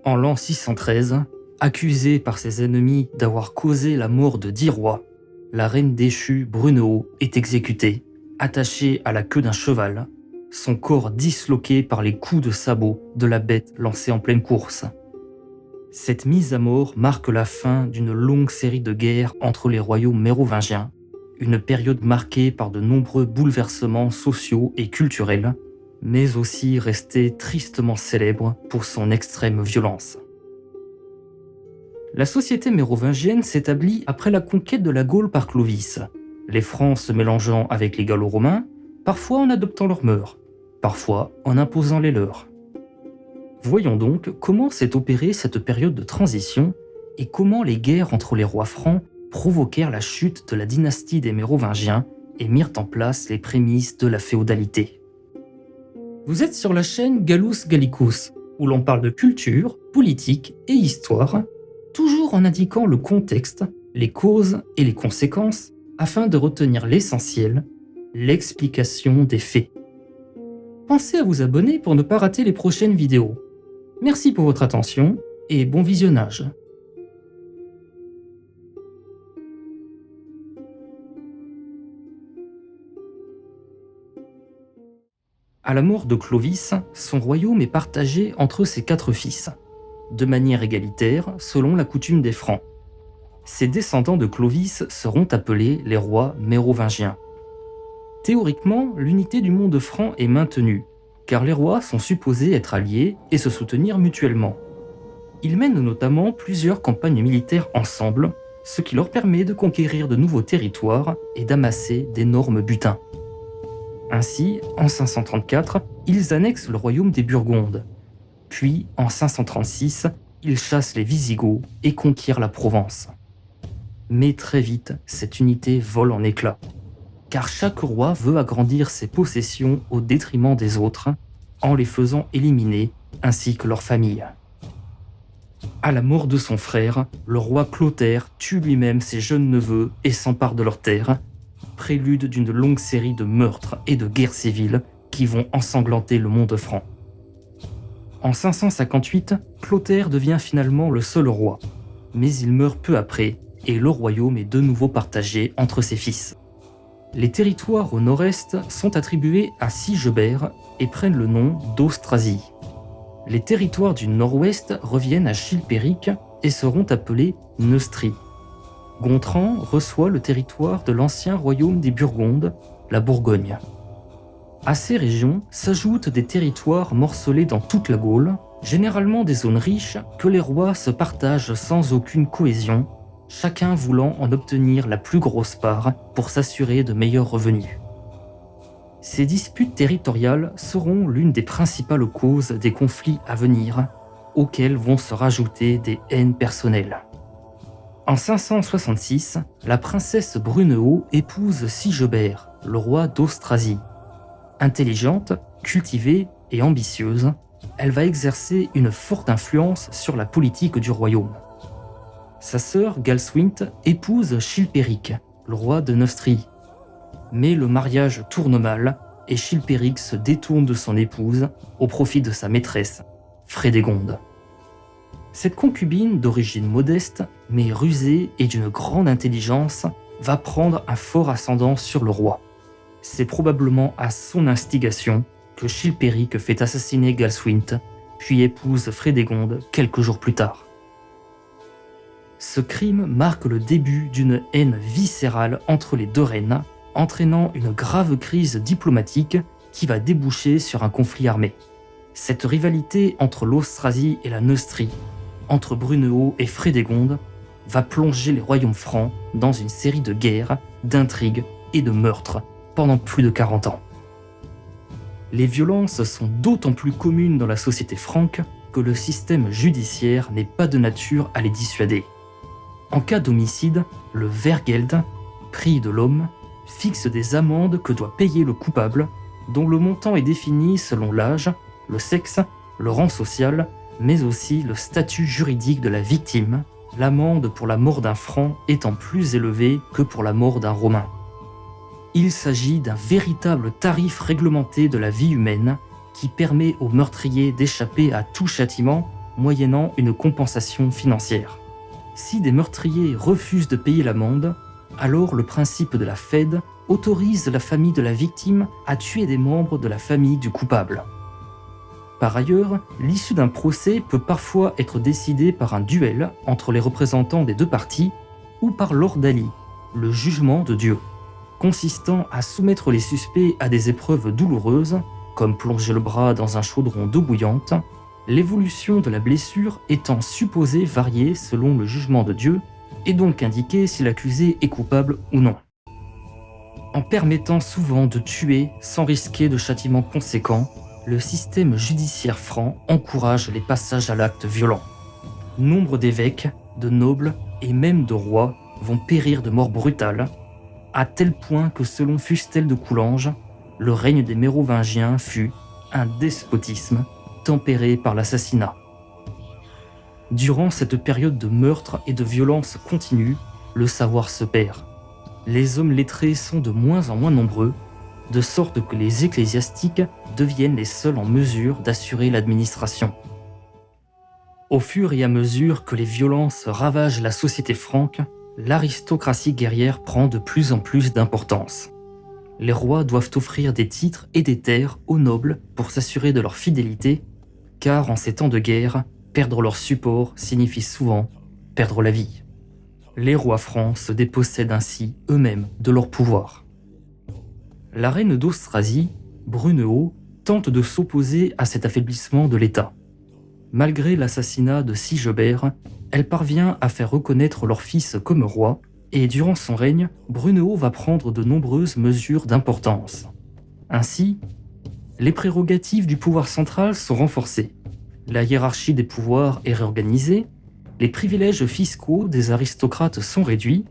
En l'an 613, accusée par ses ennemis d'avoir causé la mort de 10 rois, la reine déchue Brunehaut est exécutée, attachée à la queue d'un cheval, son corps disloqué par les coups de sabot de la bête lancée en pleine course. Cette mise à mort marque la fin d'une longue série de guerres entre les royaumes mérovingiens, une période marquée par de nombreux bouleversements sociaux et culturels, mais aussi restée tristement célèbre pour son extrême violence. La société mérovingienne s'établit après la conquête de la Gaule par Clovis, les Francs se mélangeant avec les Gallo-Romains, parfois en adoptant leurs mœurs, parfois en imposant les leurs. Voyons donc comment s'est opérée cette période de transition et comment les guerres entre les rois francs provoquèrent la chute de la dynastie des Mérovingiens et mirent en place les prémices de la féodalité. Vous êtes sur la chaîne Gallus Gallicus, où l'on parle de culture, politique et histoire, toujours en indiquant le contexte, les causes et les conséquences, afin de retenir l'essentiel, l'explication des faits. Pensez à vous abonner pour ne pas rater les prochaines vidéos. Merci pour votre attention et bon visionnage. À la mort de Clovis, son royaume est partagé entre ses 4 fils, de manière égalitaire selon la coutume des Francs. Ses descendants de Clovis seront appelés les rois mérovingiens. Théoriquement, l'unité du monde franc est maintenue, car les rois sont supposés être alliés et se soutenir mutuellement. Ils mènent notamment plusieurs campagnes militaires ensemble, ce qui leur permet de conquérir de nouveaux territoires et d'amasser d'énormes butins. Ainsi, en 534, ils annexent le royaume des Burgondes. Puis, en 536, ils chassent les Visigoths et conquièrent la Provence. Mais très vite, cette unité vole en éclats, car chaque roi veut agrandir ses possessions au détriment des autres, en les faisant éliminer, ainsi que leurs familles. À la mort de son frère, le roi Clotaire tue lui-même ses jeunes neveux et s'empare de leurs terres, prélude d'une longue série de meurtres et de guerres civiles qui vont ensanglanter le monde franc. En 558, Clotaire devient finalement le seul roi, mais il meurt peu après et le royaume est de nouveau partagé entre ses fils. Les territoires au nord-est sont attribués à Sigebert et prennent le nom d'Austrasie. Les territoires du nord-ouest reviennent à Chilpéric et seront appelés Neustrie. Gontran reçoit le territoire de l'ancien royaume des Burgondes, la Bourgogne. À ces régions s'ajoutent des territoires morcelés dans toute la Gaule, généralement des zones riches que les rois se partagent sans aucune cohésion, chacun voulant en obtenir la plus grosse part pour s'assurer de meilleurs revenus. Ces disputes territoriales seront l'une des principales causes des conflits à venir, auxquels vont se rajouter des haines personnelles. En 566, la princesse Brunehaut épouse Sigebert, le roi d'Austrasie. Intelligente, cultivée et ambitieuse, elle va exercer une forte influence sur la politique du royaume. Sa sœur Galswinthe épouse Chilpéric, le roi de Neustrie. Mais le mariage tourne mal et Chilpéric se détourne de son épouse au profit de sa maîtresse, Frédégonde. Cette concubine d'origine modeste, mais rusée et d'une grande intelligence, va prendre un fort ascendant sur le roi. C'est probablement à son instigation que Chilpéric fait assassiner Galswinthe, puis épouse Frédégonde quelques jours plus tard. Ce crime marque le début d'une haine viscérale entre les deux reines, entraînant une grave crise diplomatique qui va déboucher sur un conflit armé. Cette rivalité entre l'Austrasie et la Neustrie, entre Brunehaut et Frédégonde, va plonger les royaumes francs dans une série de guerres, d'intrigues et de meurtres pendant plus de 40 ans. Les violences sont d'autant plus communes dans la société franque que le système judiciaire n'est pas de nature à les dissuader. En cas d'homicide, le Vergeld, prix de l'homme, fixe des amendes que doit payer le coupable, dont le montant est défini selon l'âge, le sexe, le rang social, mais aussi le statut juridique de la victime, l'amende pour la mort d'un franc étant plus élevée que pour la mort d'un romain. Il s'agit d'un véritable tarif réglementé de la vie humaine qui permet aux meurtriers d'échapper à tout châtiment moyennant une compensation financière. Si des meurtriers refusent de payer l'amende, alors le principe de la Fed autorise la famille de la victime à tuer des membres de la famille du coupable. Par ailleurs, l'issue d'un procès peut parfois être décidée par un duel entre les représentants des deux parties ou par l'ordali, le jugement de Dieu, consistant à soumettre les suspects à des épreuves douloureuses, comme plonger le bras dans un chaudron d'eau bouillante, l'évolution de la blessure étant supposée varier selon le jugement de Dieu et donc indiquer si l'accusé est coupable ou non. En permettant souvent de tuer sans risquer de châtiment conséquent, le système judiciaire franc encourage les passages à l'acte violent. Nombre d'évêques, de nobles et même de rois vont périr de mort brutale, à tel point que selon Fustel de Coulanges, le règne des Mérovingiens fut un despotisme tempéré par l'assassinat. Durant cette période de meurtre et de violence continue, le savoir se perd. Les hommes lettrés sont de moins en moins nombreux, de sorte que les ecclésiastiques deviennent les seuls en mesure d'assurer l'administration. Au fur et à mesure que les violences ravagent la société franque, l'aristocratie guerrière prend de plus en plus d'importance. Les rois doivent offrir des titres et des terres aux nobles pour s'assurer de leur fidélité, car en ces temps de guerre, perdre leur support signifie souvent perdre la vie. Les rois francs se dépossèdent ainsi eux-mêmes de leur pouvoir. La reine d'Austrasie, Brunehaut, tente de s'opposer à cet affaiblissement de l'État. Malgré l'assassinat de Sigebert, elle parvient à faire reconnaître leur fils comme roi, et durant son règne, Brunehaut va prendre de nombreuses mesures d'importance. Ainsi, les prérogatives du pouvoir central sont renforcées, la hiérarchie des pouvoirs est réorganisée, les privilèges fiscaux des aristocrates sont réduits,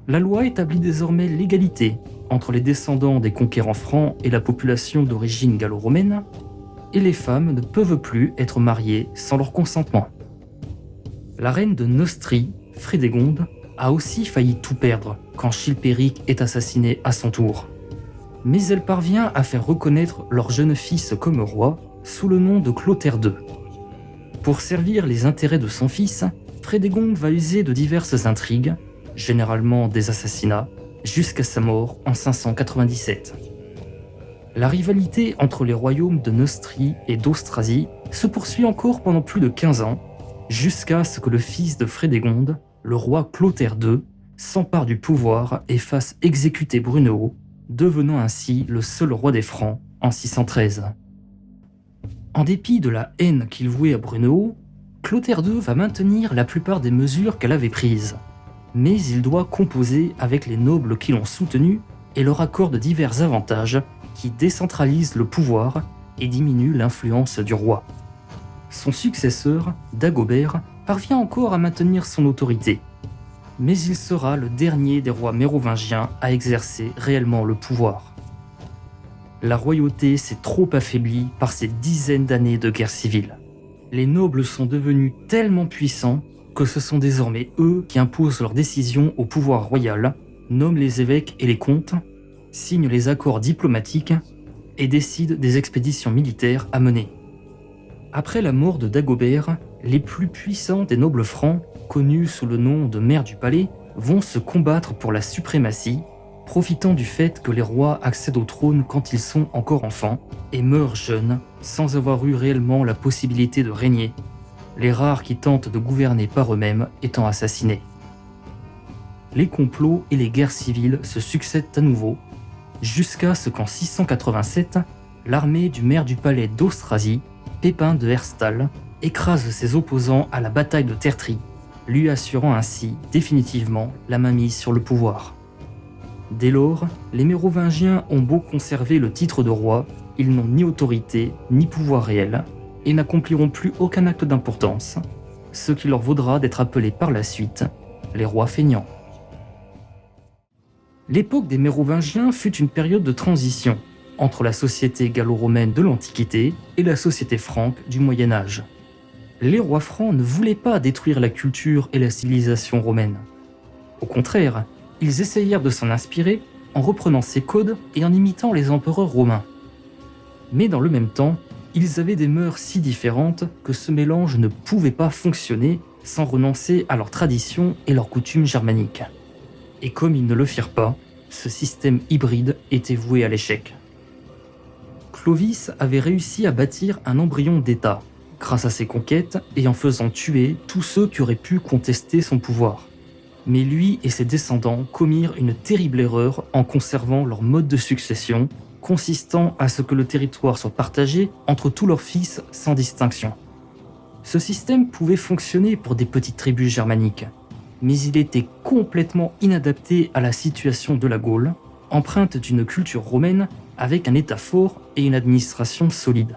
la loi établit désormais l'égalité entre les descendants des conquérants francs et la population d'origine gallo-romaine, et les femmes ne peuvent plus être mariées sans leur consentement. La reine de Neustrie, Frédégonde, a aussi failli tout perdre quand Chilpéric est assassiné à son tour. Mais elle parvient à faire reconnaître leur jeune fils comme roi sous le nom de Clotaire II. Pour servir les intérêts de son fils, Frédégonde va user de diverses intrigues, généralement des assassinats, jusqu'à sa mort en 597. La rivalité entre les royaumes de Neustrie et d'Austrasie se poursuit encore pendant plus de 15 ans, jusqu'à ce que le fils de Frédégonde, le roi Clotaire II, s'empare du pouvoir et fasse exécuter Brunehaut, devenant ainsi le seul roi des Francs en 613. En dépit de la haine qu'il vouait à Brunehaut, Clotaire II va maintenir la plupart des mesures qu'elle avait prises. Mais il doit composer avec les nobles qui l'ont soutenu et leur accorde divers avantages qui décentralisent le pouvoir et diminuent l'influence du roi. Son successeur, Dagobert, parvient encore à maintenir son autorité. Mais il sera le dernier des rois mérovingiens à exercer réellement le pouvoir. La royauté s'est trop affaiblie par ces dizaines d'années de guerre civile. Les nobles sont devenus tellement puissants que ce sont désormais eux qui imposent leurs décisions au pouvoir royal, nomment les évêques et les comtes, signent les accords diplomatiques et décident des expéditions militaires à mener. Après la mort de Dagobert, les plus puissants des nobles francs, connus sous le nom de maires du palais, vont se combattre pour la suprématie, profitant du fait que les rois accèdent au trône quand ils sont encore enfants et meurent jeunes sans avoir eu réellement la possibilité de régner, les rares qui tentent de gouverner par eux-mêmes étant assassinés. Les complots et les guerres civiles se succèdent à nouveau, jusqu'à ce qu'en 687, l'armée du maire du palais d'Austrasie, Pépin de Herstal, écrase ses opposants à la bataille de Tertry, lui assurant ainsi définitivement la mainmise sur le pouvoir. Dès lors, les Mérovingiens ont beau conserver le titre de roi, ils n'ont ni autorité ni pouvoir réel, et n'accompliront plus aucun acte d'importance, ce qui leur vaudra d'être appelés par la suite les rois feignants. L'époque des Mérovingiens fut une période de transition entre la société gallo-romaine de l'Antiquité et la société franque du Moyen Âge. Les rois francs ne voulaient pas détruire la culture et la civilisation romaine. Au contraire, ils essayèrent de s'en inspirer en reprenant ses codes et en imitant les empereurs romains. Mais dans le même temps, Ils avaient des mœurs si différentes que ce mélange ne pouvait pas fonctionner sans renoncer à leurs traditions et leurs coutumes germaniques. Et comme ils ne le firent pas, ce système hybride était voué à l'échec. Clovis avait réussi à bâtir un embryon d'État, grâce à ses conquêtes et en faisant tuer tous ceux qui auraient pu contester son pouvoir. Mais lui et ses descendants commirent une terrible erreur en conservant leur mode de succession, consistant à ce que le territoire soit partagé entre tous leurs fils sans distinction. Ce système pouvait fonctionner pour des petites tribus germaniques, mais il était complètement inadapté à la situation de la Gaule, empreinte d'une culture romaine avec un État fort et une administration solide.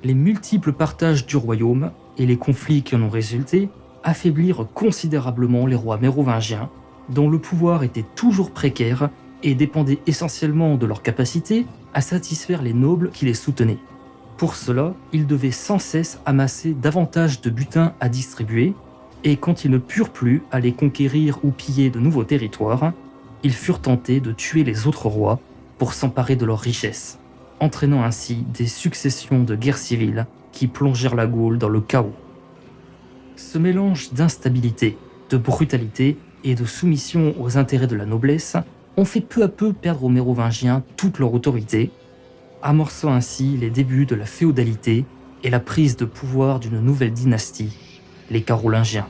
Les multiples partages du royaume et les conflits qui en ont résulté affaiblirent considérablement les rois mérovingiens, dont le pouvoir était toujours précaire et dépendait essentiellement de leur capacité à satisfaire les nobles qui les soutenaient. Pour cela, ils devaient sans cesse amasser davantage de butin à distribuer, et quand ils ne purent plus aller conquérir ou piller de nouveaux territoires, ils furent tentés de tuer les autres rois pour s'emparer de leurs richesses, entraînant ainsi des successions de guerres civiles qui plongèrent la Gaule dans le chaos. Ce mélange d'instabilité, de brutalité et de soumission aux intérêts de la noblesse ont fait peu à peu perdre aux Mérovingiens toute leur autorité, amorçant ainsi les débuts de la féodalité et la prise de pouvoir d'une nouvelle dynastie, les Carolingiens.